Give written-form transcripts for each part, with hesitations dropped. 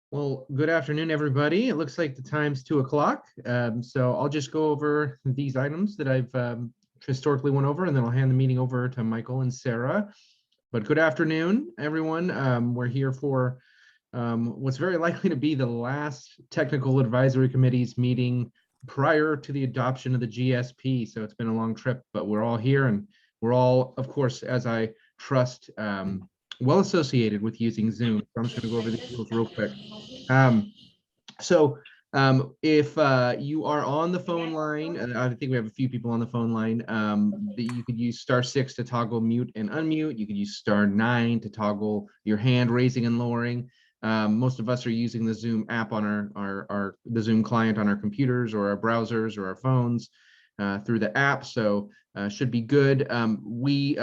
Well, good afternoon, everybody. It looks like the time's 2 o'clock. So I'll just go over these items that I've historically went over, and then I'll hand the meeting over to Michael and Sarah. But good afternoon, everyone. We're here for what's very likely to be the last technical advisory committee's meeting prior to the adoption of the GSP. So it's been a long trip, but we're all here, and we're all, of course, as I trust, well associated with using Zoom. So I'm just going to go over these rules real quick. If you are on the phone line, and I think we have a few people on the phone line, you could use *6 to toggle mute and unmute. You could use *9 to toggle your hand raising and lowering. Most of us are using the Zoom app on the Zoom client on our computers or our browsers or our phones through the app, so should be good. We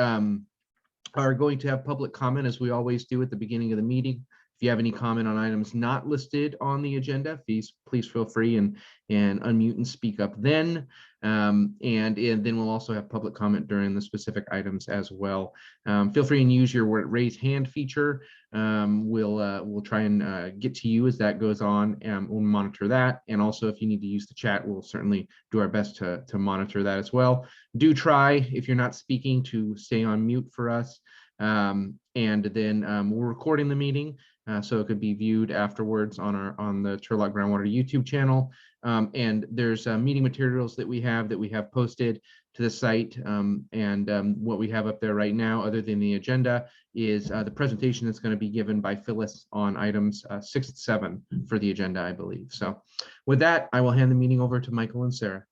are going to have public comment, as we always do at the beginning of the meeting. If you have any comment on items not listed on the agenda, please feel free and unmute and speak up then. And then we'll also have public comment during the specific items as well. Feel free and use your raise hand feature. We'll try and get to you as that goes on, and we'll monitor that. And also, if you need to use the chat, we'll certainly do our best to monitor that as well. Do try, if you're not speaking, to stay on mute for us. And then we're recording the meeting, so it could be viewed afterwards on the Turlock Groundwater YouTube channel. And there's meeting materials that we have posted to the site. What we have up there right now, other than the agenda, is the presentation that's going to be given by Phyllis on items 6 and 7 for the agenda, I believe. So with that, I will hand the meeting over to Michael and Sarah.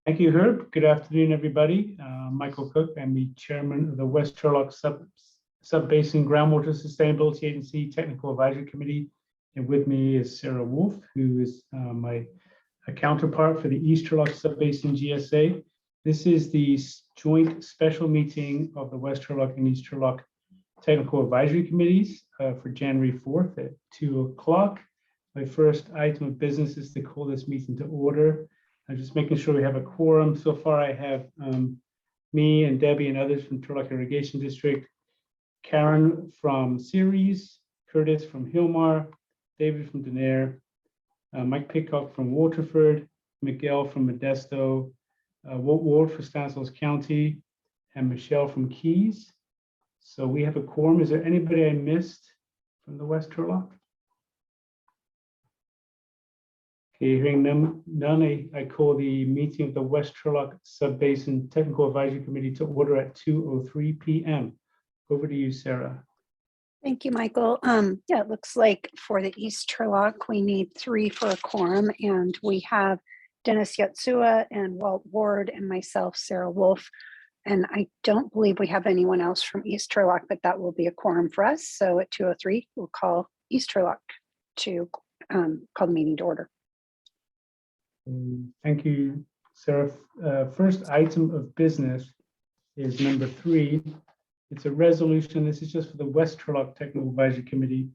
Thank you, Herb. Good afternoon, everybody. Michael Cook. I'm the chairman of the West Turlock Subbasin Groundwater Sustainability Agency Technical Advisory Committee. And with me is Sarah Wolf, who is my counterpart for the East Turlock Subbasin GSA. This is the joint special meeting of the West Turlock and East Turlock Technical Advisory Committees for January 4th at 2 o'clock. My first item of business is to call this meeting to order. I'm just making sure we have a quorum. So far, I have me and Debbie and others from Turlock Irrigation District, Karen from Ceres, Curtis from Hillmar, David from Denair, Mike Pickock from Waterford, Miguel from Modesto, Ward for Stanislaus County, and Michelle from Keys. So we have a quorum. Is there anybody I missed from the West Turlock? Okay, hearing none, I call the meeting of the West Turlock Subbasin Technical Advisory Committee to order at 2:03 p.m. Over to you, Sarah. Thank you, Michael. Yeah, it looks like for the East Turlock, we need 3 for a quorum, and we have Dennis Yatsua and Walt Ward and myself, Sarah Wolf. And I don't believe we have anyone else from East Turlock, but that will be a quorum for us. So at 2:03, we'll call East Turlock to call the meeting to order. Thank you, Sarah. First item of business is number 3. It's a resolution. This is just for the West Turlock Technical Advisory Committee,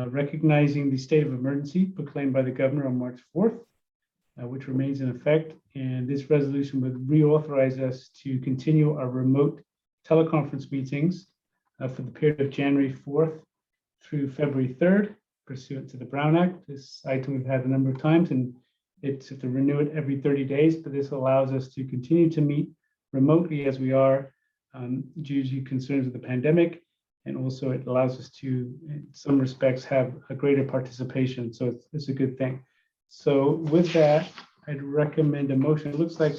recognizing the state of emergency proclaimed by the governor on March 4th, which remains in effect. And this resolution would reauthorize us to continue our remote teleconference meetings for the period of January 4th through February 3rd, pursuant to the Brown Act. This item we've had a number of times, and it's to renew it every 30 days, but this allows us to continue to meet remotely as we are due to concerns of the pandemic. And also it allows us to, in some respects, have a greater participation. So it's a good thing. So with that, I'd recommend a motion. It looks like,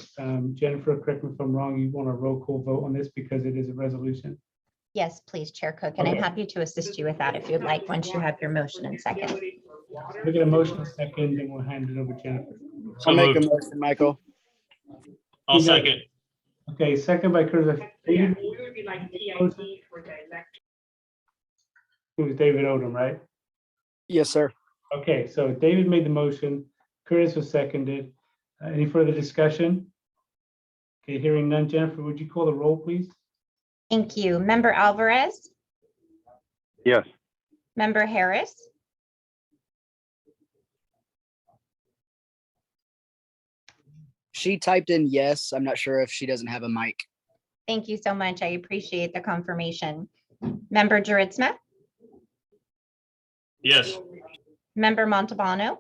Jennifer, correct me if I'm wrong, you want a roll call vote on this because it is a resolution. Yes, please, Chair Cook, and I'm happy to assist you with that if you'd like, once you have your motion and second. We get a motion in a second, then we'll hand it over to Jennifer. I'll make a motion, Michael. I'll second. Okay, second by Curtis. It was David Odom, right? Yes, sir. Okay, so David made the motion. Curtis was seconded. Any further discussion? Okay, hearing none. Jennifer, would you call the roll, please? Thank you. Member Alvarez? Yes. Member Harris? She typed in yes. I'm not sure if she doesn't have a mic. Thank you so much. I appreciate the confirmation. Member Juritsma? Yes. Member Montalbano,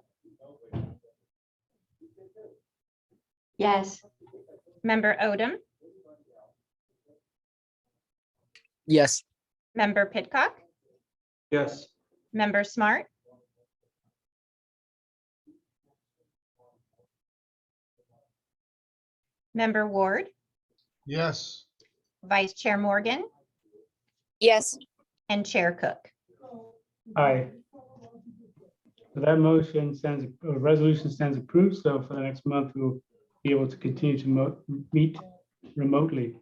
Yes. Member Odom, Yes. Member Pidcock, Yes. Member Smart, Member Ward, Yes. Vice Chair Morgan, Yes. and Chair Cook. Aye. So that motion stands, resolution stands approved. So for the next month, we'll be able to continue to meet remotely.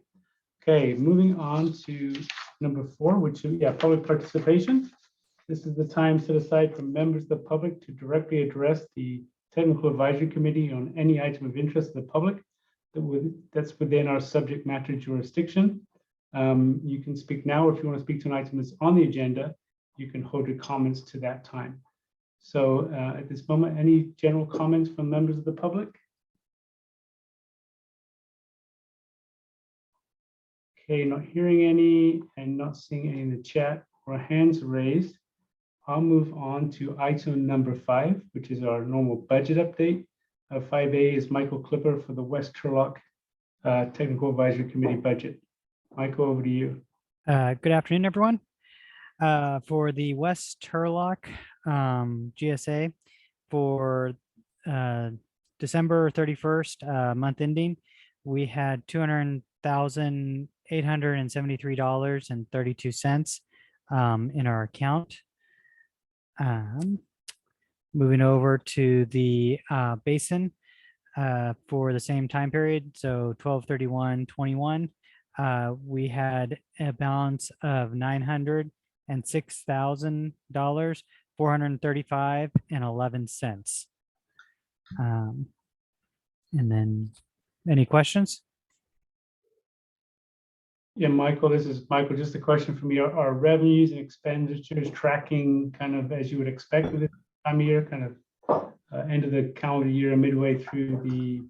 Okay, moving on to number 4, which is, public participation. This is the time set aside for members of the public to directly address the Technical Advisory Committee on any item of interest of the public that's within our subject matter jurisdiction. You can speak now, or if you want to speak to an item that's on the agenda, you can hold your comments to that time. So at this moment, any general comments from members of the public? Okay, not hearing any and not seeing any in the chat or hands raised. I'll move on to item number 5, which is our normal budget update. 5A is Michael Clipper for the West Turlock Technical Advisory Committee budget. Michael, over to you. Good afternoon, everyone. For the West Turlock GSA for December 31st, month ending, we had $200,873.32 in our account. Moving over to the basin for the same time period, so 12/31/21, we had a balance of $906,000, $435.11. And then any questions? Yeah, Michael, this is Michael. Just a question from you. Are revenues and expenditures tracking kind of as you would expect with this time of year, kind of end of the calendar year, midway through the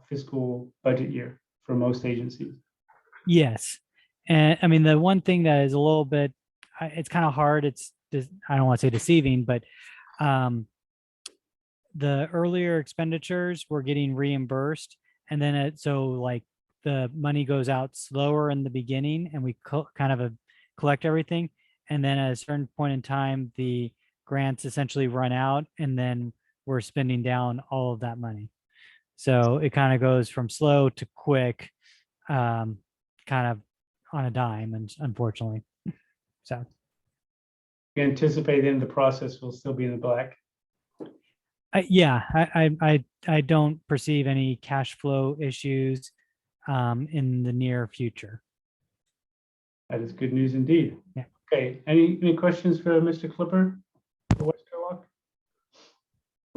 fiscal budget year for most agencies? Yes. And I mean, the one thing that is a little bit, it's kind of hard. I don't want to say deceiving, but the earlier expenditures were getting reimbursed. And then so like the money goes out slower in the beginning and we kind of collect everything. And then at a certain point in time, the grants essentially run out and then we're spending down all of that money. So it kind of goes from slow to quick, kind of on a dime, and unfortunately. So You anticipate then the process will still be in the black? yeah, I don't perceive any cash flow issues in the near future. That is good news indeed. Yeah. Okay, any questions for Mr. Clipper? For West Turlock?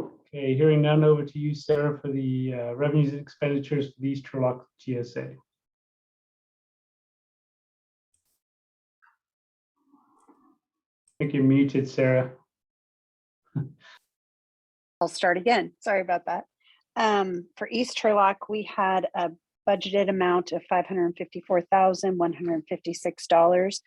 Okay, hearing none, over to you, Sarah, for the revenues and expenditures for the East Turlock GSA. I think you're muted, Sarah. I'll start again. Sorry about that. For East Turlock, we had a budgeted amount of $554,156.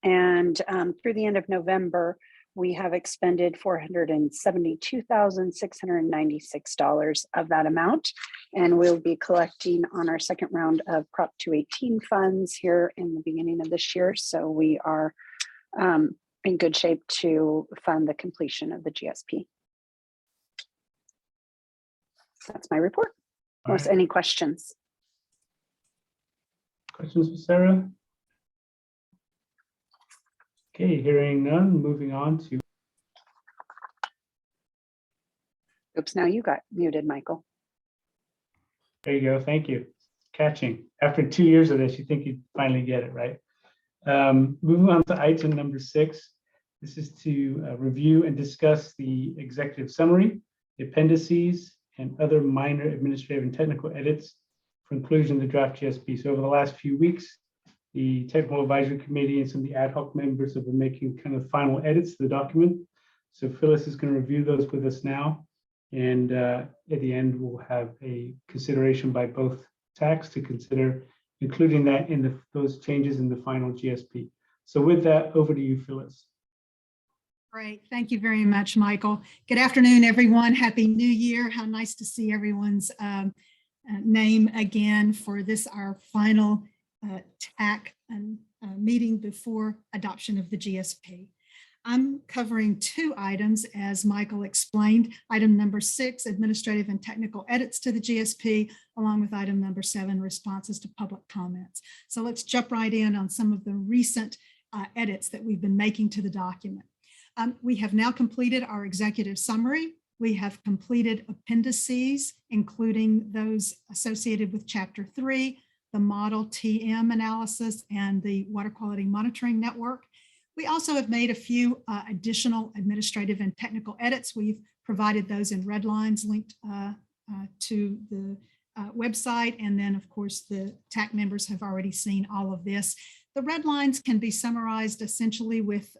And through the end of November, we have expended $472,696 of that amount. And we'll be collecting on our second round of Prop 218 funds here in the beginning of this year. So we are in good shape to fund the completion of the GSP. That's my report. Unless any questions. Questions for Sarah? Okay, hearing none, moving on to. Oops, now you got muted, Michael. There you go, thank you. Catching. After 2 years of this, you think you'd finally get it, right? Moving on to item number 6. This is to review and discuss the executive summary, the appendices, and other minor administrative and technical edits for inclusion in the draft GSP. So over the last few weeks, the Technical Advisory Committee and some of the ad hoc members have been making kind of final edits to the document. So Phyllis is going to review those with us now. And at the end, we'll have a consideration by both TACs to consider including that in those changes in the final GSP. So with that, over to you, Phyllis. Great. Thank you very much, Michael. Good afternoon, everyone. Happy New Year. How nice to see everyone's name again for this, our final TAC meeting before adoption of the GSP. I'm covering two items, as Michael explained. Item number 6, administrative and technical edits to the GSP, along with item number 7, responses to public comments. So let's jump right in on some of the recent edits that we've been making to the document. We have now completed our executive summary. We have completed appendices, including those associated with Chapter 3, the model TM analysis, and the water quality monitoring network. We also have made a few additional administrative and technical edits. We've provided those in red lines linked to the website. And then, of course, the TAC members have already seen all of this. The red lines can be summarized essentially with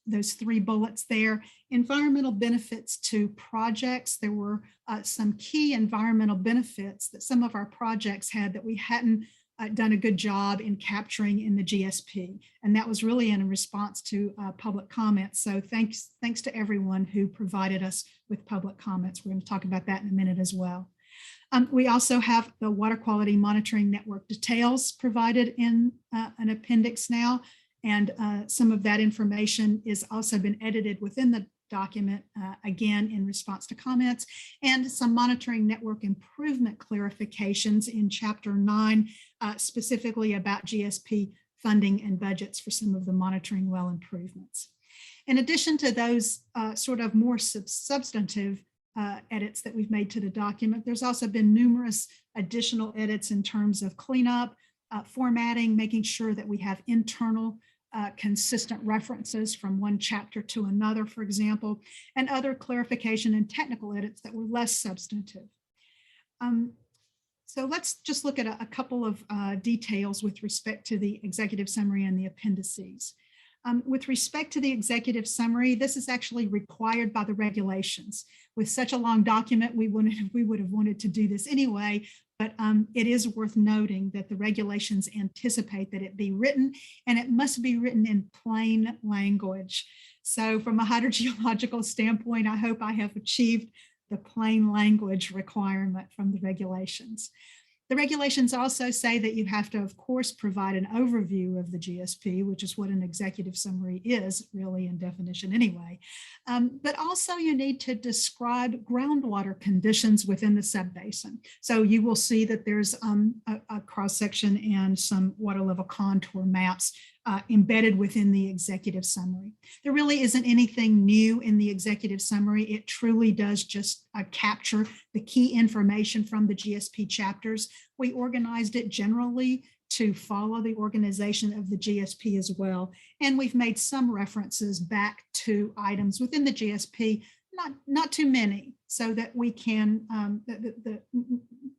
those 3 bullets there. Environmental benefits to projects. There were some key environmental benefits that some of our projects had that we hadn't done a good job in capturing in the GSP. And that was really in response to public comments. So thanks to everyone who provided us with public comments. We're going to talk about that in a minute as well. We also have the water quality monitoring network details provided in an appendix now. And some of that information is also been edited within the document, again, in response to comments, and some monitoring network improvement clarifications in Chapter 9, specifically about GSP funding and budgets for some of the monitoring well improvements. In addition to those sort of more substantive edits that we've made to the document, there's also been numerous additional edits in terms of cleanup, formatting, making sure that we have internal consistent references from one chapter to another, for example, and other clarification and technical edits that were less substantive. So let's just look at a couple of details with respect to the executive summary and the appendices. With respect to the executive summary, this is actually required by the regulations. With such a long document, we would have wanted to do this anyway, but it is worth noting that the regulations anticipate that it be written, and it must be written in plain language. So from a hydrogeological standpoint, I hope I have achieved the plain language requirement from the regulations. The regulations also say that you have to, of course, provide an overview of the GSP, which is what an executive summary is, really, in definition anyway. But also you need to describe groundwater conditions within the subbasin. So you will see that there's a cross-section and some water level contour maps embedded within the executive summary. There really isn't anything new in the executive summary. It truly does just capture the key information from the GSP chapters. We organized it generally to follow the organization of the GSP as well. And we've made some references back to items within the GSP, not too many, so that we can,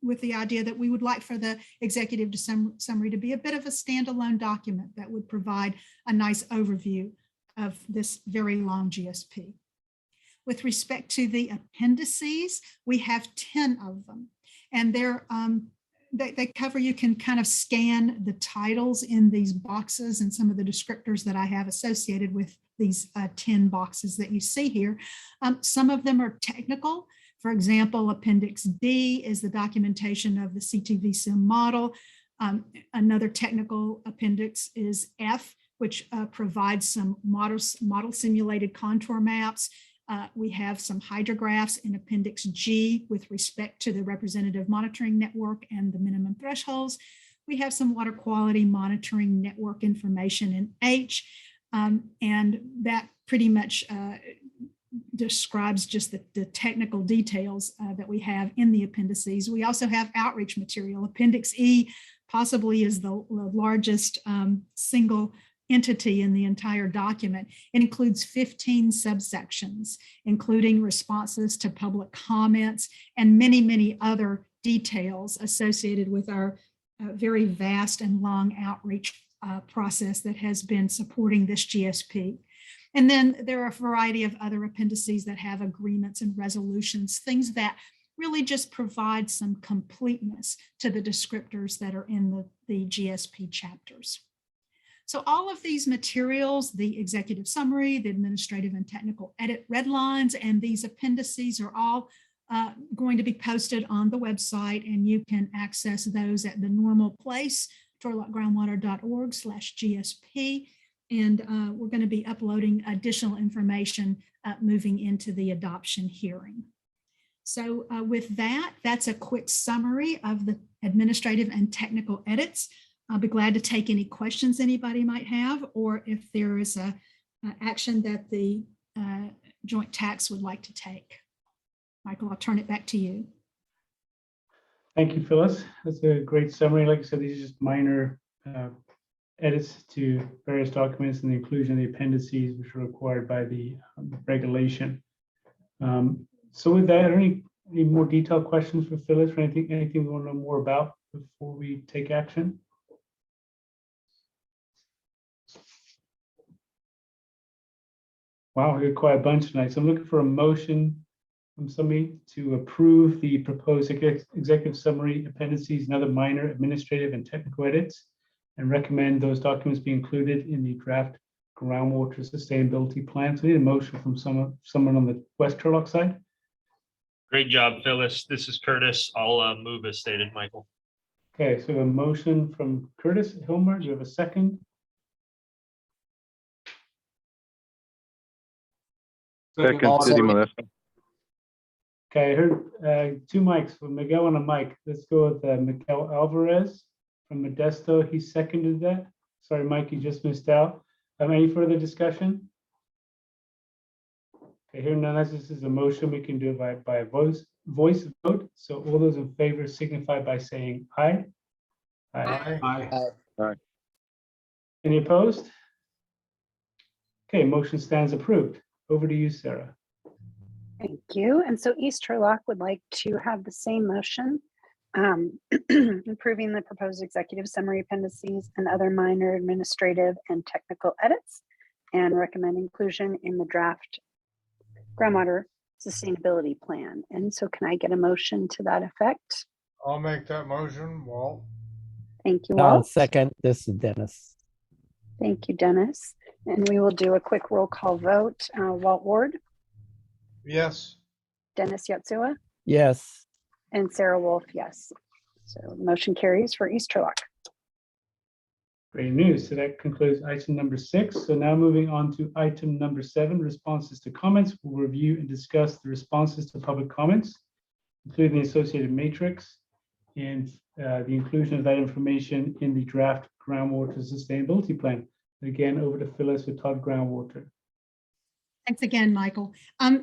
with the idea that we would like for the executive summary to be a bit of a standalone document that would provide a nice overview of this very long GSP. With respect to the appendices, we have 10 of them, and they cover, you can kind of scan the titles in these boxes and some of the descriptors that I have associated with these 10 boxes that you see here. Some of them are technical. For example, Appendix D is the documentation of the CTV sim model. Another technical appendix is F, which provides some model simulated contour maps. We have some hydrographs in Appendix G with respect to the representative monitoring network and the minimum thresholds. We have some water quality monitoring network information in H, and that pretty much describes just the technical details that we have in the appendices. We also have outreach material. Appendix E possibly is the largest single entity in the entire document. It includes 15 subsections, including responses to public comments and many, many other details associated with our very vast and long outreach process that has been supporting this GSP. And then there are a variety of other appendices that have agreements and resolutions, things that really just provide some completeness to the descriptors that are in the GSP chapters. So all of these materials, the executive summary, the administrative and technical edit red lines, and these appendices are all going to be posted on the website, and you can access those at the normal place, turlockgroundwater.org/GSP. And we're going to be uploading additional information moving into the adoption hearing. So with that, that's a quick summary of the administrative and technical edits. I'll be glad to take any questions anybody might have, or if there is a action that the joint tax would like to take. Michael, I'll turn it back to you. Thank you, Phyllis. That's a great summary. Like I said, these are just minor edits to various documents and the inclusion of the appendices, which are required by the regulation. So with that, are any more detailed questions for Phyllis or anything we want to know more about before we take action? Wow, we got quite a bunch tonight. So I'm looking for a motion from somebody to approve the proposed executive summary, appendices, and other minor administrative and technical edits, and recommend those documents be included in the draft groundwater sustainability plan. So we need a motion from someone on the West Turlock side. Great job, Phyllis. This is Curtis. I'll move as stated, Michael. Okay, so a motion from Curtis. Hilmer, do you have a second? Second, Also- City Modesto. Okay, I heard two mics from Miguel and a mic. Let's go with Miguel Alvarez from Modesto. He seconded that. Sorry, Mike, you just missed out. Any further discussion? Okay, here none. This is a motion. We can do it by a voice vote. So all those in favor signify by saying aye. Aye. Any opposed? Okay, motion stands approved. Over to you, Sarah. Thank you. And so East Turlock would like to have the same motion, approving the proposed executive summary appendices and other minor administrative and technical edits, and recommend inclusion in the draft groundwater sustainability plan. And so can I get a motion to that effect? I'll make that motion, Walt. Thank you, I'll Walt. second. This is Dennis. Thank you, Dennis. And we will do a quick roll call vote. Walt Ward, Yes. Dennis Yatsua, Yes. and Sarah Wolf, yes. So the motion carries for East Turlock. Great news. So that concludes item number 6. So now moving on to item number 7, responses to comments. We'll review and discuss the responses to public comments, including the associated matrix and the inclusion of that information in the draft groundwater sustainability plan. Again, over to Phyllis with Todd Groundwater. Thanks again, Michael.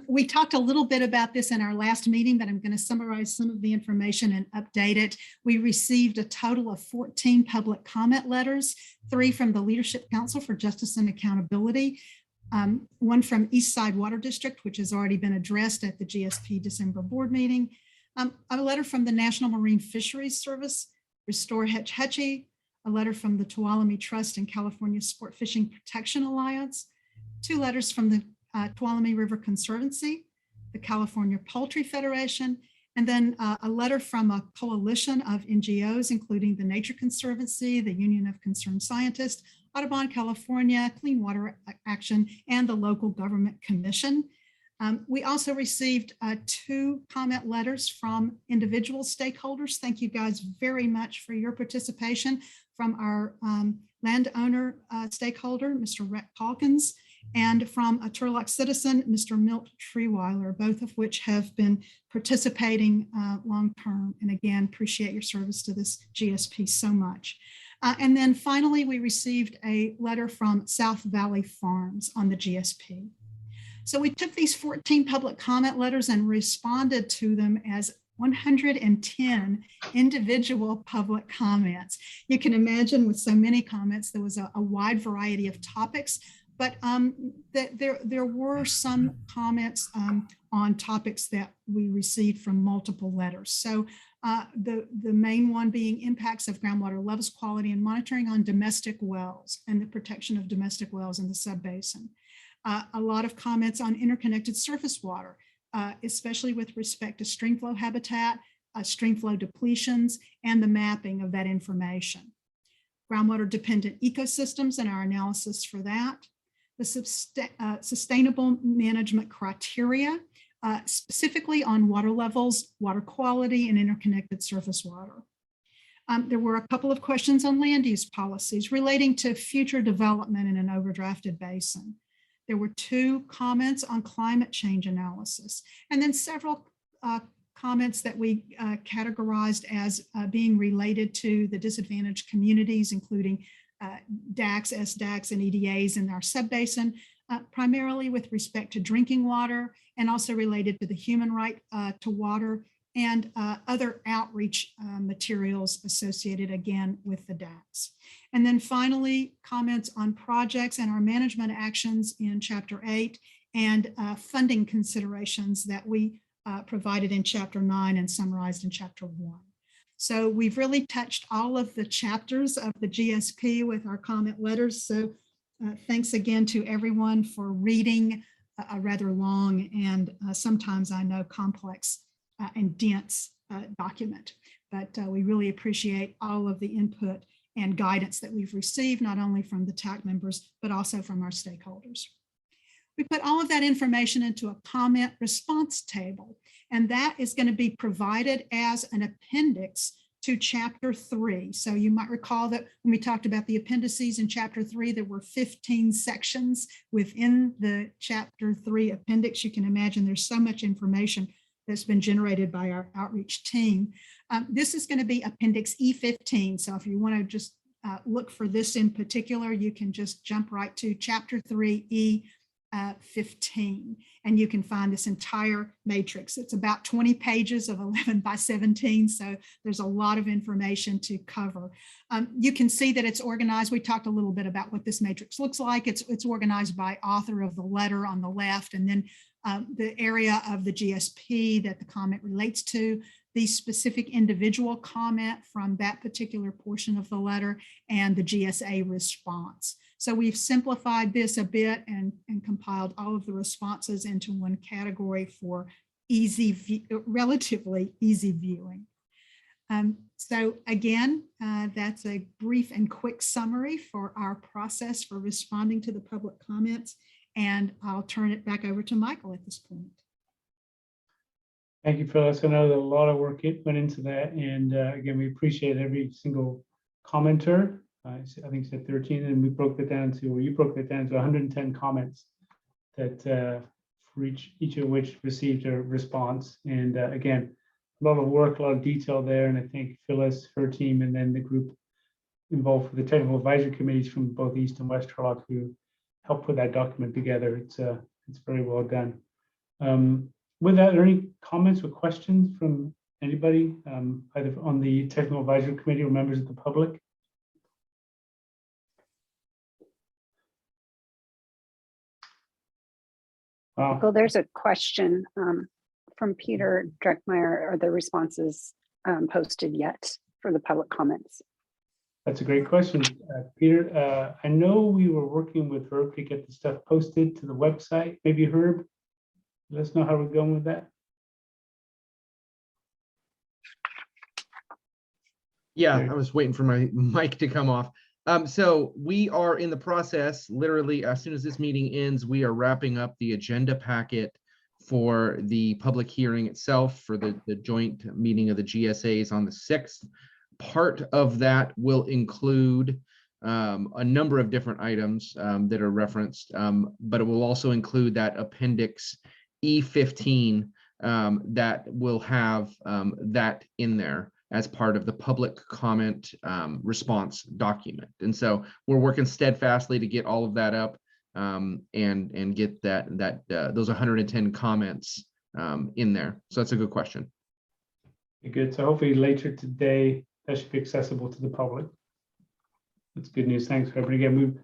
We talked a little bit about this in our last meeting, but I'm going to summarize some of the information and update it. We received a total of 14 public comment letters, 3 from the Leadership Council for Justice and Accountability, 1 from East Side Water District, which has already been addressed at the GSP December board meeting, a letter from the National Marine Fisheries Service, Restore Hetch Hetchy, a letter from the Tuolumne Trust and California Sport Fishing Protection Alliance, 2 letters from the Tuolumne River Conservancy, the California Poultry Federation, and then a letter from a coalition of NGOs, including the Nature Conservancy, the Union of Concerned Scientists, Audubon California, Clean Water Action, and the Local Government Commission. We also received 2 comment letters from individual stakeholders. Thank you guys very much for your participation, from our landowner stakeholder, Mr. Rhett Calkins, and from a Turlock citizen, Mr. Milt Treeweiler, both of which have been participating long-term. And again, appreciate your service to this GSP so much. And then finally, we received a letter from South Valley Farms on the GSP. So we took these 14 public comment letters and responded to them as 110 individual public comments. You can imagine with so many comments, there was a wide variety of topics, but there were some comments on topics that we received from multiple letters. So the main one being impacts of groundwater levels, quality, and monitoring on domestic wells and the protection of domestic wells in the subbasin. A lot of comments on interconnected surface water, especially with respect to streamflow habitat, streamflow depletions, and the mapping of that information. groundwater dependent ecosystems and our analysis for that, the sustainable management criteria, specifically on water levels, water quality, and interconnected surface water. There were a couple of questions on land use policies relating to future development in an overdrafted basin. There were 2 comments on climate change analysis, and then several comments that we categorized as being related to the disadvantaged communities, including DACs, SDACs, and EDAs in our subbasin, primarily with respect to drinking water and also related to the human right to water and other outreach materials associated again with the DACs. And then finally, comments on projects and our management actions in Chapter 8 and funding considerations that we provided in Chapter 9 and summarized in Chapter 1. So we've really touched all of the chapters of the GSP with our comment letters. So thanks again to everyone for reading a rather long and sometimes I know complex and dense document. But we really appreciate all of the input and guidance that we've received, not only from the TAC members, but also from our stakeholders. We put all of that information into a comment response table, and that is going to be provided as an appendix to Chapter 3. So you might recall that when we talked about the appendices in Chapter 3, there were 15 sections within the Chapter 3 appendix. You can imagine there's so much information that's been generated by our outreach team. This is going to be Appendix E15. So if you want to just look for this in particular, you can just jump right to Chapter 3 E15, and you can find this entire matrix. It's about 20 pages of 11 by 17, so there's a lot of information to cover. You can see that it's organized. We talked a little bit about what this matrix looks like. It's organized by author of the letter on the left, and then the area of the GSP that the comment relates to, the specific individual comment from that particular portion of the letter, and the GSA response. So we've simplified this a bit and compiled all of the responses into one category for relatively easy viewing. So again, that's a brief and quick summary for our process for responding to the public comments. And I'll turn it back over to Michael at this point. Thank you, Phyllis. I know that a lot of work went into that. And again, we appreciate every single commenter. I think you said 13, and we broke that down to, or you broke that down to 110 comments that for each of which received a response. And again, a lot of work, a lot of detail there. And I think Phyllis, her team, and then the group involved with the technical advisory committees from both East and West Turlock who helped put that document together. It's very well done. With that, are there any comments or questions from anybody, either on the technical advisory committee or members of the public? Well, there's a question from Peter Dreckmeyer. Are the responses posted yet for the public comments? That's a great question, Peter. I know we were working with Herb to get the stuff posted to the website. Maybe Herb, let us know how we're going with that. Yeah, I was waiting for my mic to come off. So we are in the process, literally, as soon as this meeting ends, we are wrapping up the agenda packet for the public hearing itself for the joint meeting of the GSAs on the 6th. Part of that will include a number of different items that are referenced, but it will also include that Appendix E15 that will have that in there as part of the public comment response document. And so we're working steadfastly to get all of that up and get those 110 comments in there. So that's a good question. Good. So hopefully later today, that should be accessible to the public. That's good news. Thanks, Herb. And again,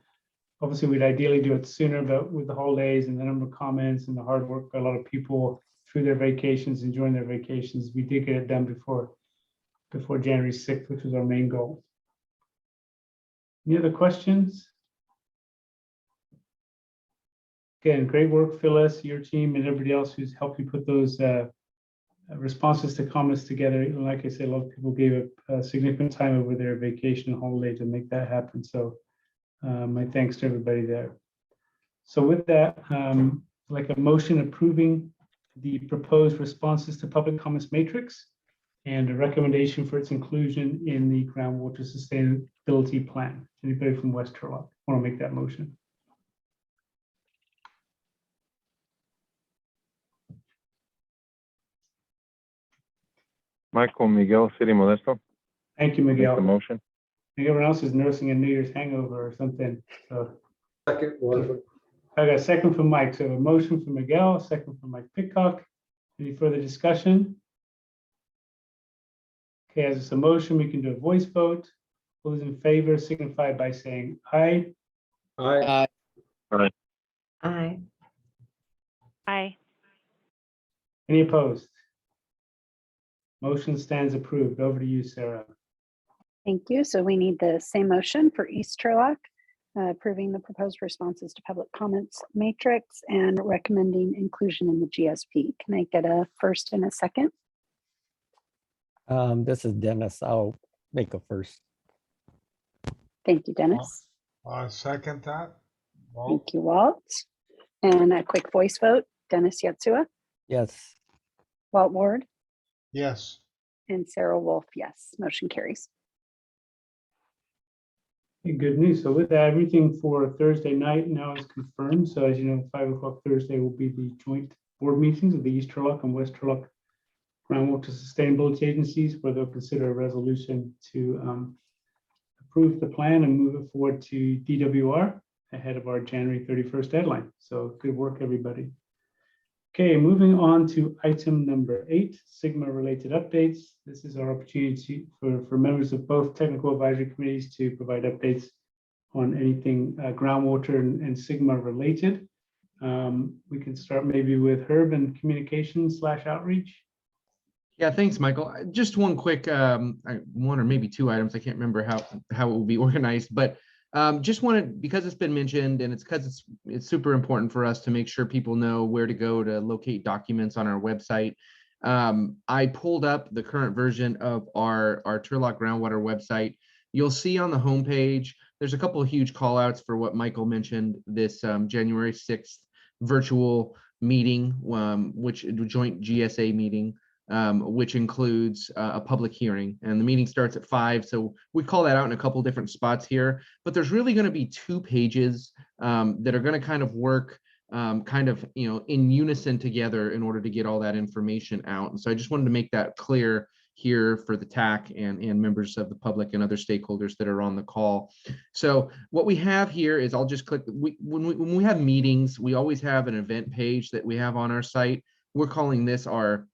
obviously we'd ideally do it sooner, but with the holidays and the number of comments and the hard work by a lot of people through their vacations, enjoying their vacations, we did get it done before January 6th, which was our main goal. Any other questions? Again, great work, Phyllis, your team, and everybody else who's helped you put those responses to comments together. Like I said, a lot of people gave a significant time over their vacation and holiday to make that happen. So my thanks to everybody there. So with that, like a motion approving the proposed responses to public comments matrix and a recommendation for its inclusion in the groundwater sustainability plan. Anybody from West Turlock want to make that motion? Michael Miguel City Modesto. Thank you, Make the Miguel. motion. I think everyone else is nursing a New Year's hangover or something. So Second one. I got a second from Mike. So a motion from Miguel, a second from Mike Pitcock. Any further discussion? Okay, as it's a motion, we can do a voice vote. All those in favor signify by saying aye. Aye. Aye. Aye. Any opposed? Motion stands approved. Over to you, Sarah. Thank you. So we need the same motion for East Turlock, approving the proposed responses to public comments matrix and recommending inclusion in the GSP. Can I get a first and a second? This is Dennis. I'll make a first. Thank you, Dennis. I second that. Walt. Thank you, Walt. And a quick voice vote, Dennis Yatsua, Yes. Walt Ward, Yes. and Sarah Wolf, yes. Motion carries. Okay, good news. So with that, everything for Thursday night now is confirmed. So as you know, 5 o'clock Thursday will be the joint board meetings of the East Turlock and West Turlock groundwater sustainability agencies, where they'll consider a resolution to approve the plan and move it forward to DWR ahead of our January 31st deadline. So good work, everybody. Okay, moving on to item number 8, Sigma related updates. This is our opportunity for members of both technical advisory committees to provide updates on anything groundwater and Sigma related. We can start maybe with Herb and communications / outreach. Yeah, thanks, Michael. Just one quick, one or maybe two items. I can't remember how it will be organized, but just wanted, because it's been mentioned and it's because it's super important for us to make sure people know where to go to locate documents on our website. I pulled up the current version of our Turlock groundwater website. You'll see on the homepage, there's a couple of huge call outs for what Michael mentioned, this January 6th virtual meeting, which joint GSA meeting. Which includes a public hearing, and the meeting starts at 5. So we call that out in a couple different spots here, but there's really going to be 2 pages that are going to kind of work in unison together in order to get all that information out. And so I just wanted to make that clear here for the TAC and members of the public and other stakeholders that are on the call. So what we have here is, I'll just click, when we have meetings, we always have an event page that we have on our site. We're calling this our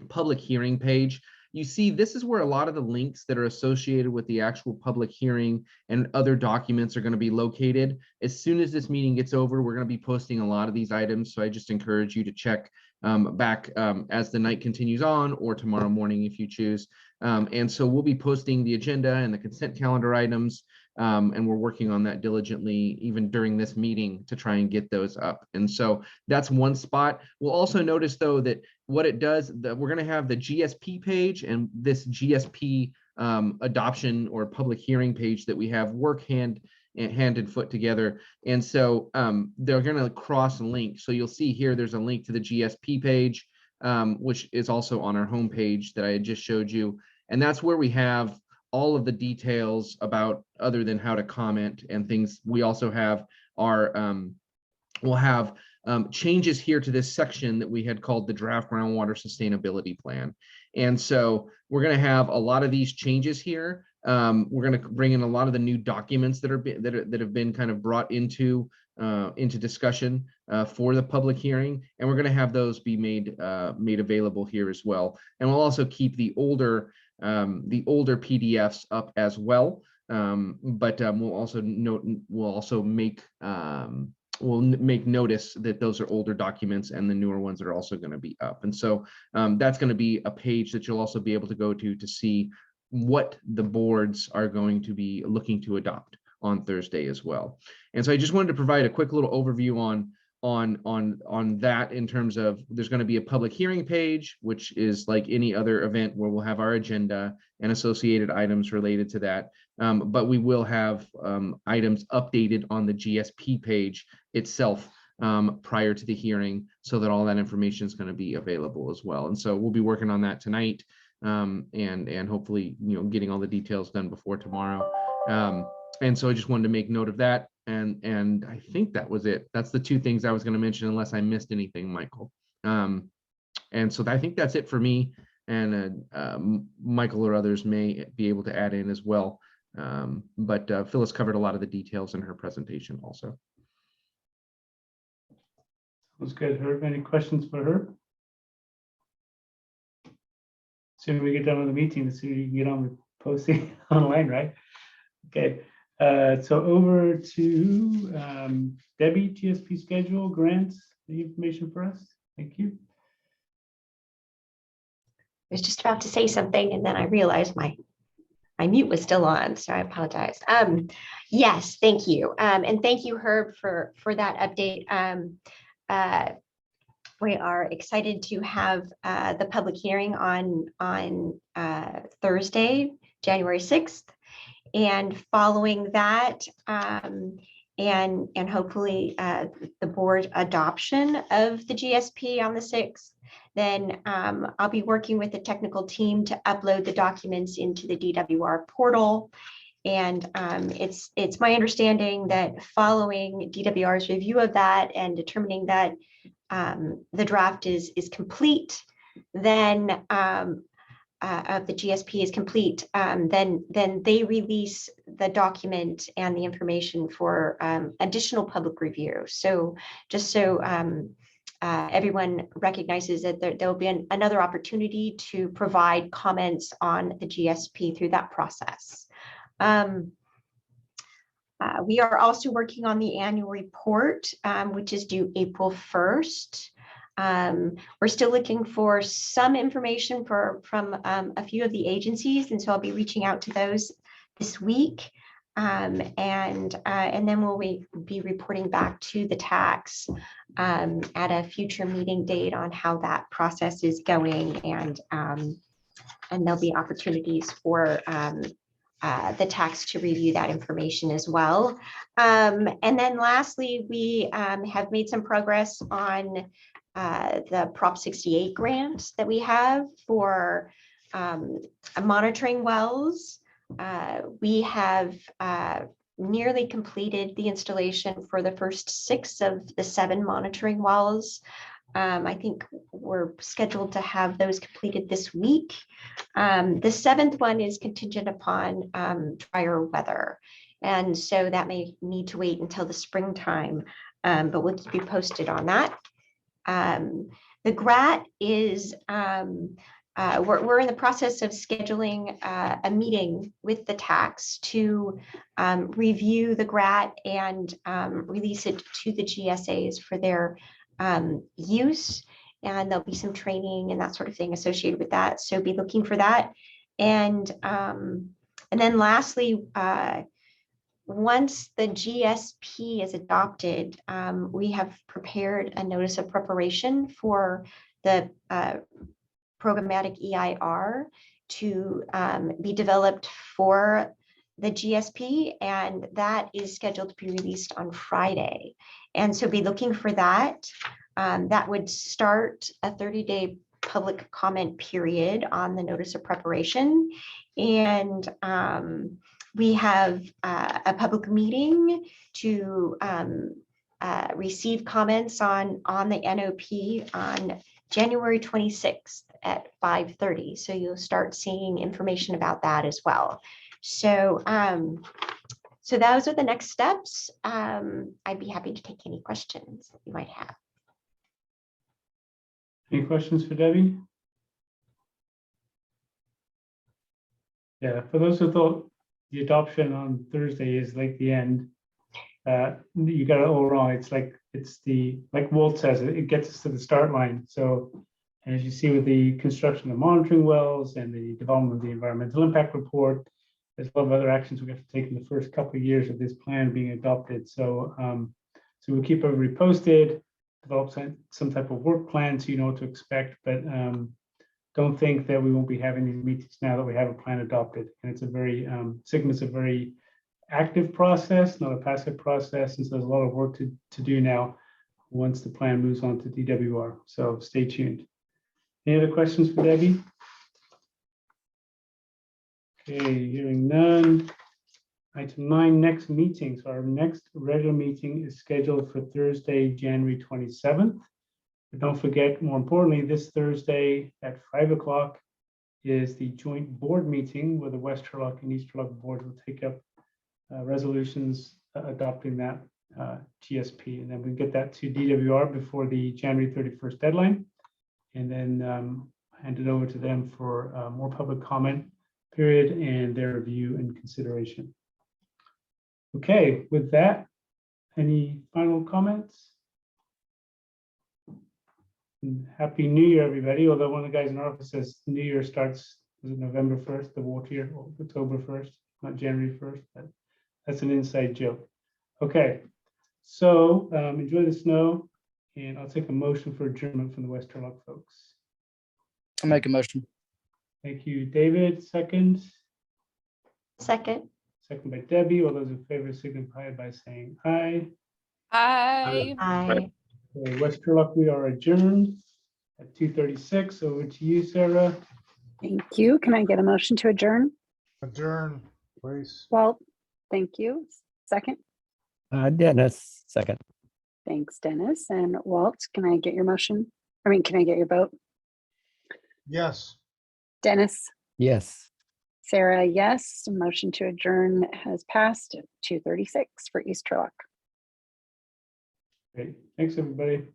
public hearing page. You see, this is where a lot of the links that are associated with the actual public hearing and other documents are going to be located. As soon as this meeting gets over, we're going to be posting a lot of these items. So I just encourage you to check back as the night continues on, or tomorrow morning if you choose. And so we'll be posting the agenda and the consent calendar items. And we're working on that diligently even during this meeting to try and get those up. And so that's one spot. We'll also notice though that what it does, that we're going to have the GSP page and this GSP adoption or public hearing page that we have work hand and foot together. And so they're going to cross link. So you'll see here, there's a link to the GSP page, which is also on our homepage that I had just showed you. And that's where we have all of the details about, other than how to comment and things. We also have our, we'll have changes here to this section that we had called the draft groundwater sustainability plan. And so we're going to have a lot of these changes here. We're going to bring in a lot of the new documents that have been kind of brought into discussion for the public hearing, and we're going to have those be made available here as well. And we'll also keep the older PDFs up as well, but we'll also make notice that those are older documents, and the newer ones are also going to be up. And so that's going to be a page that you'll also be able to go to see what the boards are going to be looking to adopt on Thursday as well. And so I just wanted to provide a quick little overview on on that in terms of there's going to be a public hearing page, which is like any other event where we'll have our agenda and associated items related to that. But we will have items updated on the GSP page itself prior to the hearing, so that all that information is going to be available as well. And so we'll be working on that tonight, and hopefully, getting all the details done before tomorrow. And so I just wanted to make note of that. And I think that was it. That's the two things I was going to mention, unless I missed anything, Michael. And so I think that's it for me. And Michael or others may be able to add in as well. But Phyllis covered a lot of the details in her presentation also. Sounds good. Herb, any questions for Herb? Sooner we get done with the meeting, the sooner you can get on with posting online, right? Okay. So over to Debbie, GSP schedule, grants, the information for us. Thank you. I was just about to say something and then I realized my mute was still on, so I apologize. Yes, thank you. And thank you, Herb, for that update. We are excited to have the public hearing on Thursday, January 6th. And following that, and hopefully the board adoption of the GSP on the 6th, then I'll be working with the technical team to upload the documents into the DWR portal. And it's my understanding that following DWR's review of that and determining that the draft is complete, then of the GSP is complete, then they release the document and the information for additional public review. So just so everyone recognizes that there will be another opportunity to provide comments on the GSP through that process. We are also working on the annual report, which is due April 1st. We're still looking for some information from a few of the agencies, and so I'll be reaching out to those this week. And then we'll be reporting back to the tax at a future meeting date on how that process is going, and there'll be opportunities for the tax to review that information as well. And then lastly, we have made some progress on the Prop 68 grant that we have for monitoring wells. We have nearly completed the installation for the first 6 of the 7 monitoring wells. I think we're scheduled to have those completed this week. The 7th one is contingent upon drier weather, and so that may need to wait until the springtime, but we'll keep you posted on that. The GRAT is, we're in the process of scheduling a meeting with the tax to review the GRAT and release it to the GSAs for their use, and there'll be some training and that sort of thing associated with that. So be looking for that. And then lastly, once the GSP is adopted, we have prepared a notice of preparation for the programmatic EIR to be developed for the GSP, and that is scheduled to be released on Friday. And so be looking for that. That would start a 30-day public comment period on the notice of preparation. And we have a public meeting to receive comments on the NOP on January 26th at 5:30. So you'll start seeing information about that as well. So, so those are the next steps. I'd be happy to take any questions that you might have. Any questions for Debbie? Yeah, for those who thought the adoption on Thursday is like the end, you got it all wrong. It's like Walt says, it gets us to the start line. So as you see with the construction of monitoring wells and the development of the environmental impact report, there's a lot of other actions we have to take in the first couple of years of this plan being adopted. So, so we'll keep everybody posted. develop some type of work plan so you know what to expect, but don't think that we won't be having these meetings now that we have a plan adopted. And it's a very, Sigma's a very active process, not a passive process. And so there's a lot of work to do now once the plan moves on to DWR. So stay tuned. Any other questions for Debbie? Okay, hearing none. Item 9, next meeting. So our next regular meeting is scheduled for Thursday, January 27th. But don't forget, more importantly, this Thursday at 5 o'clock is the joint board meeting where the West Turlock and East Turlock boards will take up resolutions adopting that GSP. And then we get that to DWR before the January 31st deadline. And then hand it over to them for more public comment period and their review and consideration. Okay, with that, any final comments? And Happy New Year, everybody. Although one of the guys in our office says New Year starts, is it November 1st, the water year, or October 1st, not January 1st. But that's an inside joke. Okay, so enjoy the snow, and I'll take a motion for adjournment from the West Turlock folks. I'll make a motion. Thank you, David. Second. Second. Second by Debbie. All those in favor signify by saying aye. Aye. Aye. Okay, West Turlock, we are adjourned at 2:36. Over to you, Sarah. Thank you. Can I get a motion to adjourn? Adjourn, please. Walt, thank you. Second. Dennis, second. Thanks, Dennis. And Walt, can I get your motion? Can I get your vote? Yes. Dennis, Yes. Sarah, yes. Motion to adjourn has passed at 2:36 for East Turlock. Great. Thanks, everybody.